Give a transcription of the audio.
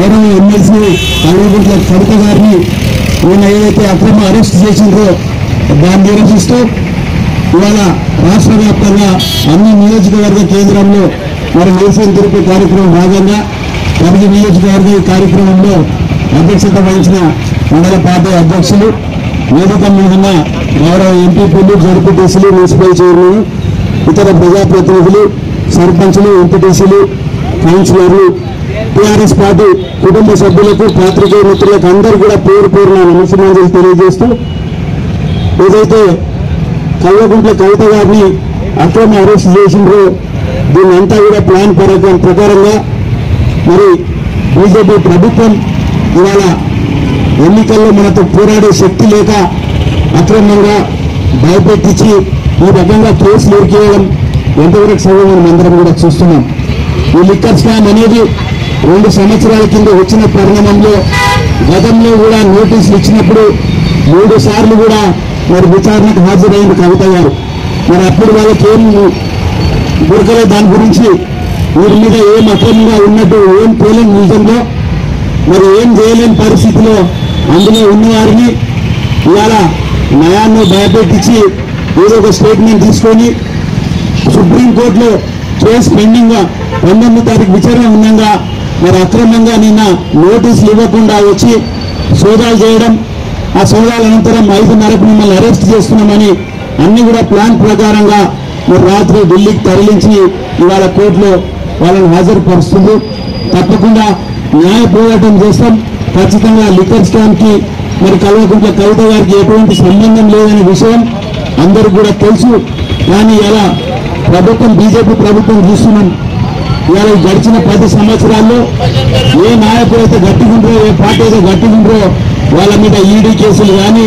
గౌరవ ఎమ్మెల్సీ కల్వకుంట్ల కవిత గారిని ఈయన ఏదైతే అక్రమ అరెస్ట్ చేసిందో దాన్ని నిరసిస్తూ ఇవాళ రాష్ట్ర వ్యాప్తంగా అన్ని నియోజకవర్గ కేంద్రంలో మరి నిరసన తెలిపే కార్యక్రమం భాగంగా ప్రతి నియోజకవర్గ కార్యక్రమంలో అధ్యక్షత వహించిన మండల పార్టీ అధ్యక్షులు వేదిక మీదున్న గౌరవ ఎంపీపీలు జడ్పీటీసీలు మున్సిపల్ చైర్మన్ ఇతర ప్రజాప్రతినిధులు సర్పంచులు ఎంపీటీసీలు కౌన్సిలర్లు టీఆర్ఎస్ పార్టీ కుటుంబ సభ్యులకు పాత్రికేయ మిత్రులకు అందరూ కూడా పేరు పేరున నమస్కారాలు తెలియజేస్తూ ఏదైతే కల్వకుంట్ల కవిత గారిని అక్రమ అరెస్ట్ చేసిండ్రో దీన్ని అంతా కూడా ప్లాన్ ప్రకారంగా మరి బీజేపీ ప్రభుత్వం ఇవాళ ఎన్నికల్లో మనతో పోరాడే శక్తి లేక అక్రమంగా భయపెట్టించి ఈ రకంగా కేసులు ఎరికేయడం ఎంతవరకు సభ మనం అందరం కూడా చూస్తున్నాం. ఈ లిక్కర్ స్కామ్ అనేది 2 సంవత్సరాల కింద వచ్చిన పరిణామంలో గతంలో కూడా నోటీసులు ఇచ్చినప్పుడు 3 సార్లు కూడా మరి విచారణకు హాజరైంది కవిత గారు. మరి అప్పుడు వాళ్ళకి ఏం దొరకలే, దాని గురించి వీరి మీద ఏం అక్రమంగా ఉన్నట్టు ఏం తేలేని నిజంలో మరి ఏం చేయలేని పరిస్థితిలో అందులో ఉన్నవారిని ఇవాళ న్యాయాన్ని భయపెట్టించి ఏదో ఒక స్టేట్మెంట్ తీసుకొని సుప్రీంకోర్టులో కేసు పెండింగ్ 19వ తారీఖు విచారణ ఉండగా మరి అక్రమంగా నిన్న నోటీసులు ఇవ్వకుండా వచ్చి సోదాలు చేయడం, ఆ సోదాల అనంతరం 5:30కు మిమ్మల్ని అరెస్ట్ చేస్తున్నామని అన్ని కూడా ప్లాన్ ప్రకారంగా మరి రాత్రి ఢిల్లీకి తరలించి ఇవాళ కోర్టులో వాళ్ళని హాజరుపరుస్తుంది. తప్పకుండా న్యాయ పోరాటం చేస్తాం. ఖచ్చితంగా లిక్కర్ స్కామ్ కి మరి కల్వకుంట్ల కవిత గారికి ఎటువంటి సంబంధం లేదనే విషయం అందరూ కూడా తెలుసు. కానీ ఇలా ప్రభుత్వం బీజేపీ ప్రభుత్వం చూస్తున్నాం. ఇవాళ గడిచిన 10 సంవత్సరాల్లో ఏ నాయకుడు అయితే గట్టిగుండ్రో, ఏ పార్టీ అయితే గట్టిగుండ్రో వాళ్ళ మీద ఈడీ కేసులు కానీ